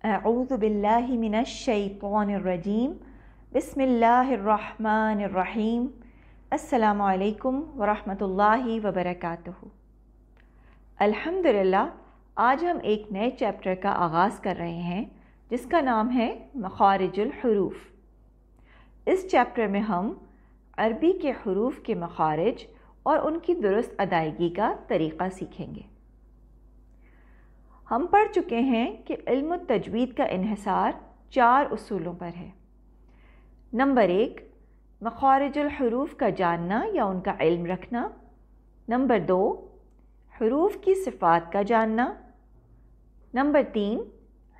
اعوذ باللہ من الشیطان الرجیم بسم اللہ الرحمن الرحیم السلام علیکم ورحمۃ اللہ وبرکاتہ۔ الحمدللہ آج ہم ایک نئے چیپٹر کا آغاز کر رہے ہیں جس کا نام ہے مخارج الحروف۔ اس چیپٹر میں ہم عربی کے حروف کے مخارج اور ان کی درست ادائیگی کا طریقہ سیکھیں گے۔ ہم پڑھ چکے ہیں کہ علم التجوید کا انحصار 4 اصولوں پر ہے۔ نمبر 1، مخارج الحروف کا جاننا یا ان کا علم رکھنا۔ نمبر 2، حروف کی صفات کا جاننا۔ نمبر 3،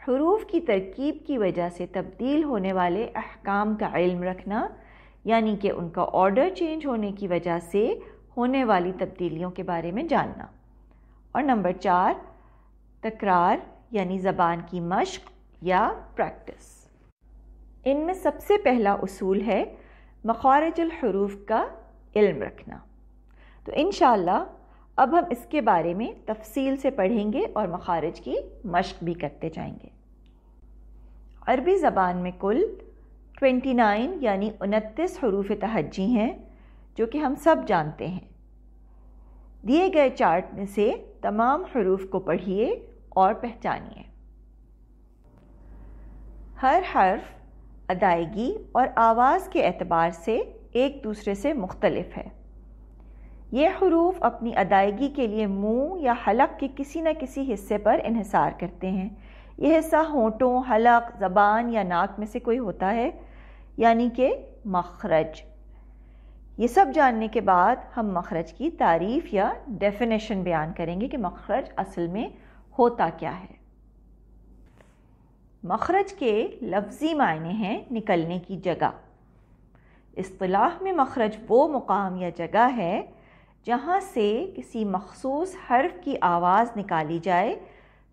حروف کی ترکیب کی وجہ سے تبدیل ہونے والے احکام کا علم رکھنا، یعنی کہ ان کا آرڈر چینج ہونے کی وجہ سے ہونے والی تبدیلیوں کے بارے میں جاننا۔ اور نمبر 4، تکرار یعنی زبان کی مشق یا پریکٹس۔ ان میں سب سے پہلا اصول ہے مخارج الحروف کا علم رکھنا۔ تو انشاءاللہ اب ہم اس کے بارے میں تفصیل سے پڑھیں گے اور مخارج کی مشق بھی کرتے جائیں گے۔ عربی زبان میں کل 29 یعنی 29 حروف تہجی ہیں جو کہ ہم سب جانتے ہیں۔ دیے گئے چارٹ میں سے تمام حروف کو پڑھیے اور پہچانیے۔ ہر حرف ادائیگی اور آواز کے اعتبار سے ایک دوسرے سے مختلف ہے۔ یہ حروف اپنی ادائیگی کے لیے منہ یا حلق کے کسی نہ کسی حصے پر انحصار کرتے ہیں۔ یہ حصہ ہونٹوں، حلق، زبان یا ناک میں سے کوئی ہوتا ہے، یعنی کہ مخرج۔ یہ سب جاننے کے بعد ہم مخرج کی تعریف یا ڈیفینیشن بیان کریں گے کہ مخرج اصل میں ہوتا کیا ہے۔ مخرج کے لفظی معنی ہیں نکلنے کی جگہ۔ اصطلاح میں مخرج وہ مقام یا جگہ ہے جہاں سے کسی مخصوص حرف کی آواز نکالی جائے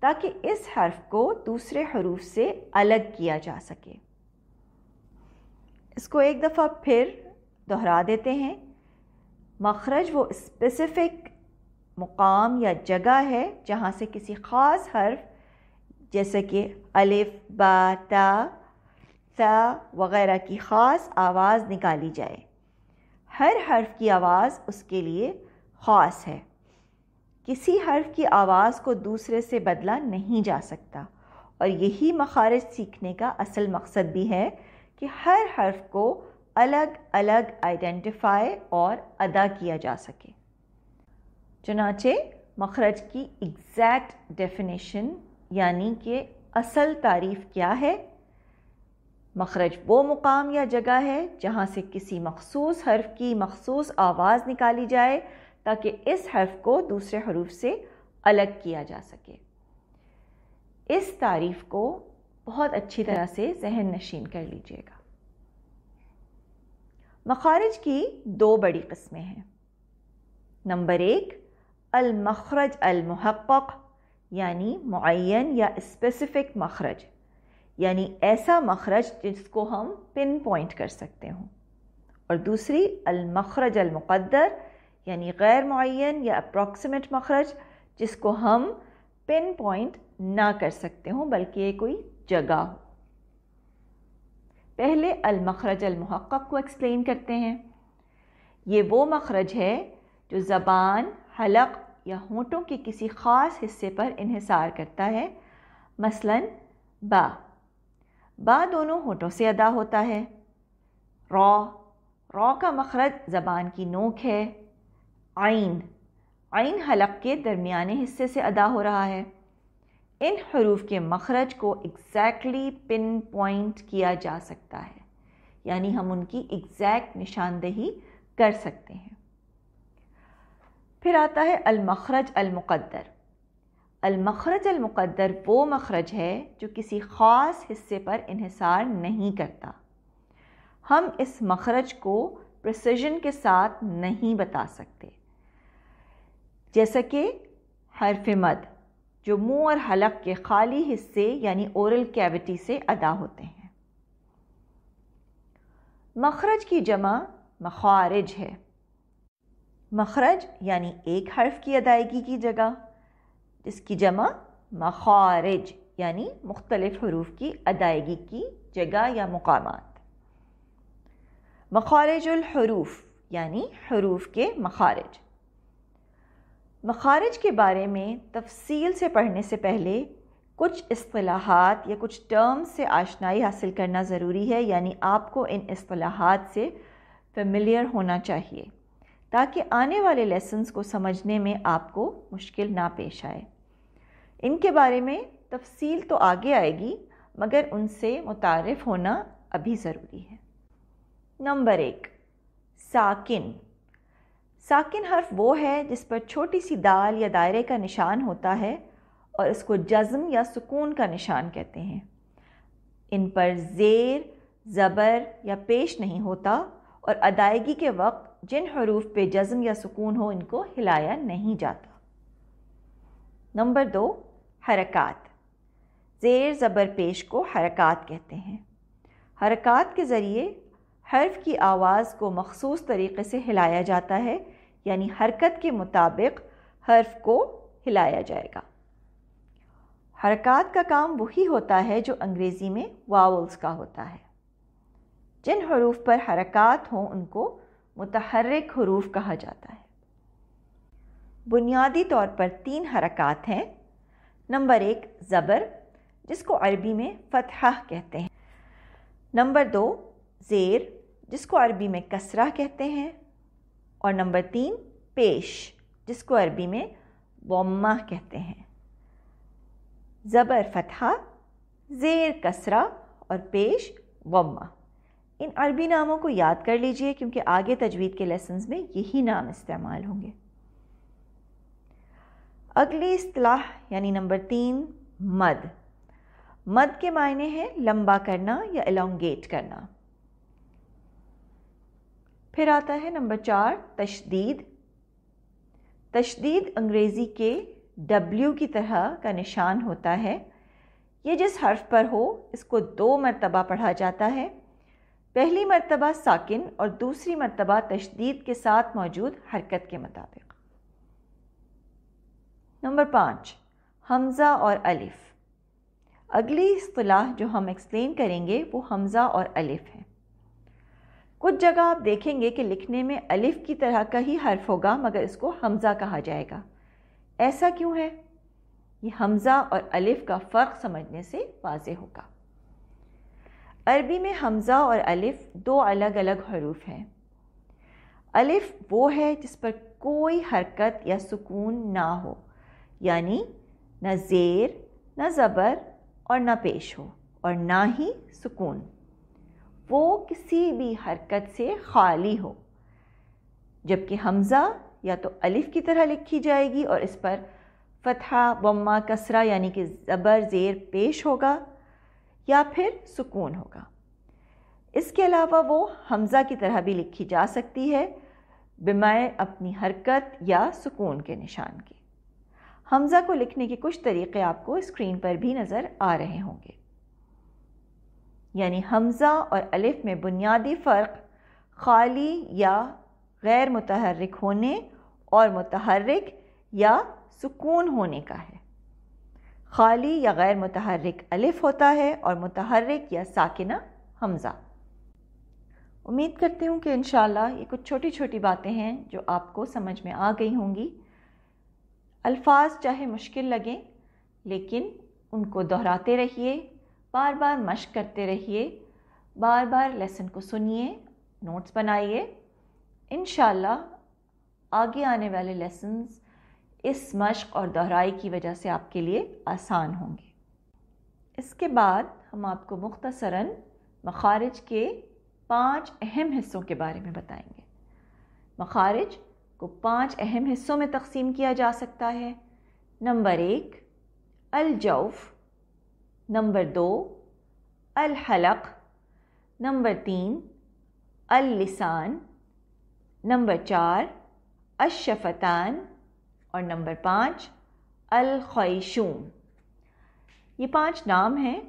تاکہ اس حرف کو دوسرے حروف سے الگ کیا جا سکے۔ اس کو ایک دفعہ پھر دہرا دیتے ہیں۔ مخرج وہ اسپیسیفک مقام یا جگہ ہے جہاں سے کسی خاص حرف جیسے کہ الف، با، تا وغیرہ کی خاص آواز نکالی جائے۔ ہر حرف کی آواز اس کے لیے خاص ہے۔ کسی حرف کی آواز کو دوسرے سے بدلا نہیں جا سکتا، اور یہی مخارج سیکھنے کا اصل مقصد بھی ہے کہ ہر حرف کو الگ الگ آئیڈینٹیفائی اور ادا کیا جا سکے۔ چنانچہ مخرج کی ایگزیکٹ ڈیفینیشن یعنی کہ اصل تعریف کیا ہے؟ مخرج وہ مقام یا جگہ ہے جہاں سے کسی مخصوص حرف کی مخصوص آواز نکالی جائے تاکہ اس حرف کو دوسرے حروف سے الگ کیا جا سکے۔ اس تعریف کو بہت اچھی طرح سے ذہن نشین کر لیجیے گا۔ مخارج کی 2 بڑی قسمیں ہیں۔ نمبر 1، المخرج المحقق یعنی معین یا اسپیسیفک مخرج، یعنی ایسا مخرج جس کو ہم پن پوائنٹ کر سکتے ہوں۔ اور دوسری المخرج المقدر یعنی غیر معین یا اپروکسیمیٹ مخرج جس کو ہم پن پوائنٹ نہ کر سکتے ہوں بلکہ یہ کوئی جگہ ہو۔ پہلے المخرج المحقق کو ایکسپلین کرتے ہیں۔ یہ وہ مخرج ہے جو زبان، حلق یا ہونٹوں کے کسی خاص حصے پر انحصار کرتا ہے۔ مثلاً با دونوں ہونٹوں سے ادا ہوتا ہے۔ را کا مخرج زبان کی نوک ہے۔ عین حلق کے درمیانے حصے سے ادا ہو رہا ہے۔ ان حروف کے مخرج کو ایگزیکٹلی پن پوائنٹ کیا جا سکتا ہے، یعنی ہم ان کی ایگزیکٹ نشاندہی کر سکتے ہیں۔ پھر آتا ہے المخرج المقدر۔ المخرج المقدر وہ مخرج ہے جو کسی خاص حصے پر انحصار نہیں کرتا۔ ہم اس مخرج کو پریسیژن کے ساتھ نہیں بتا سکتے، جیسا کہ حرف مد جو منہ اور حلق کے خالی حصے یعنی اورل کیوٹی سے ادا ہوتے ہیں۔ مخرج کی جمع مخارج ہے۔ مخرج یعنی ایک حرف کی ادائیگی کی جگہ، جس کی جمع مخارج یعنی مختلف حروف کی ادائیگی کی جگہ یا مقامات۔ مخارج الحروف یعنی حروف کے مخارج۔ مخارج کے بارے میں تفصیل سے پڑھنے سے پہلے کچھ اصطلاحات یا کچھ ٹرمز سے آشنائی حاصل کرنا ضروری ہے، یعنی آپ کو ان اصطلاحات سے فیملیئر ہونا چاہیے تاکہ آنے والے لیسنز کو سمجھنے میں آپ کو مشکل نہ پیش آئے۔ ان کے بارے میں تفصیل تو آگے آئے گی، مگر ان سے متعارف ہونا ابھی ضروری ہے۔ نمبر 1، ساکن۔ ساکن حرف وہ ہے جس پر چھوٹی سی دال یا دائرے کا نشان ہوتا ہے اور اس کو جزم یا سکون کا نشان کہتے ہیں۔ ان پر زیر، زبر یا پیش نہیں ہوتا اور ادائیگی کے وقت جن حروف پہ جزم یا سکون ہو ان کو ہلایا نہیں جاتا۔ نمبر 2، حرکات۔ زیر زبر پیش کو حرکات کہتے ہیں۔ حرکات کے ذریعے حرف کی آواز کو مخصوص طریقے سے ہلایا جاتا ہے، یعنی حرکت کے مطابق حرف کو ہلایا جائے گا۔ حرکات کا کام وہی ہوتا ہے جو انگریزی میں واولز کا ہوتا ہے۔ جن حروف پر حرکات ہوں ان کو متحرک حروف کہا جاتا ہے۔ بنیادی طور پر 3 حرکات ہیں۔ نمبر 1، زبر، جس کو عربی میں فتحہ کہتے ہیں۔ نمبر 2، زیر، جس کو عربی میں کسرہ کہتے ہیں۔ اور نمبر 3، پیش، جس کو عربی میں ضمہ کہتے ہیں۔ زبر فتحہ، زیر کسرہ اور پیش ضمہ۔ ان عربی ناموں کو یاد کر لیجئے کیونکہ آگے تجوید کے لیسنز میں یہی نام استعمال ہوں گے۔ اگلی اصطلاح یعنی نمبر 3، مد۔ مد کے معنی ہیں لمبا کرنا یا elongate کرنا۔ پھر آتا ہے نمبر 4، تشدید۔ تشدید انگریزی کے W کی طرح کا نشان ہوتا ہے۔ یہ جس حرف پر ہو اس کو 2 مرتبہ پڑھا جاتا ہے، پہلی مرتبہ ساکن اور دوسری مرتبہ تشدید کے ساتھ موجود حرکت کے مطابق۔ نمبر 5، حمزہ اور الف۔ اگلی اصطلاح جو ہم ایکسپلین کریں گے وہ حمزہ اور الف ہے۔ کچھ جگہ آپ دیکھیں گے کہ لکھنے میں الف کی طرح کا ہی حرف ہوگا مگر اس کو حمزہ کہا جائے گا۔ ایسا کیوں ہے؟ یہ حمزہ اور الف کا فرق سمجھنے سے واضح ہوگا۔ عربی میں حمزہ اور الف 2 الگ الگ حروف ہیں۔ الف وہ ہے جس پر کوئی حرکت یا سکون نہ ہو، یعنی نہ زیر، نہ زبر اور نہ پیش ہو اور نہ ہی سکون، وہ کسی بھی حرکت سے خالی ہو۔ جبکہ حمزہ یا تو الف کی طرح لکھی جائے گی اور اس پر فتحہ، ضمہ، کسرہ یعنی کہ زبر زیر پیش ہوگا یا پھر سکون ہوگا۔ اس کے علاوہ وہ حمزہ کی طرح بھی لکھی جا سکتی ہے بمعنی اپنی حرکت یا سکون کے نشان کے۔ حمزہ کو لکھنے کے کچھ طریقے آپ کو اسکرین پر بھی نظر آ رہے ہوں گے۔ یعنی حمزہ اور الف میں بنیادی فرق خالی یا غیر متحرک ہونے اور متحرک یا سکون ہونے کا ہے۔ خالی یا غیر متحرک الف ہوتا ہے اور متحرک یا ساکنہ حمزہ۔ امید کرتی ہوں کہ انشاءاللہ یہ کچھ چھوٹی چھوٹی باتیں ہیں جو آپ کو سمجھ میں آ گئی ہوں گی۔ الفاظ چاہے مشکل لگیں لیکن ان کو دہراتے رہیے، بار بار مشق کرتے رہیے، بار بار لیسن کو سنیے، نوٹس بنائیے۔ انشاءاللہ آگے آنے والے لیسنز اس مشق اور دہرائی کی وجہ سے آپ کے لیے آسان ہوں گے۔ اس کے بعد ہم آپ کو مختصراً مخارج کے 5 اہم حصوں کے بارے میں بتائیں گے۔ مخارج کو 5 اہم حصوں میں تقسیم کیا جا سکتا ہے۔ نمبر 1، الجوف۔ نمبر 2، الحلق۔ نمبر 3، اللسان۔ نمبر 4، الشفتان۔ اور نمبر 5، الخیشوم۔ یہ 5 نام ہیں،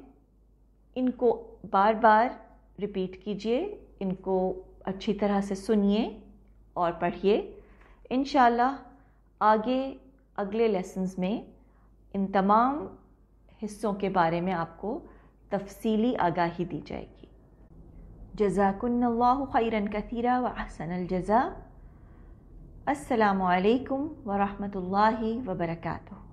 ان کو بار بار ریپیٹ کیجئے، ان کو اچھی طرح سے سنیے اور پڑھیے۔ انشاءاللہ آگے اگلے لیسنز میں ان تمام حصوں کے بارے میں آپ کو تفصیلی آگاہی دی جائے گی۔ جزاکن اللہ خیرا کثیرا و احسن الجزاء۔ السلام علیکم ورحمۃ اللہ وبرکاتہ۔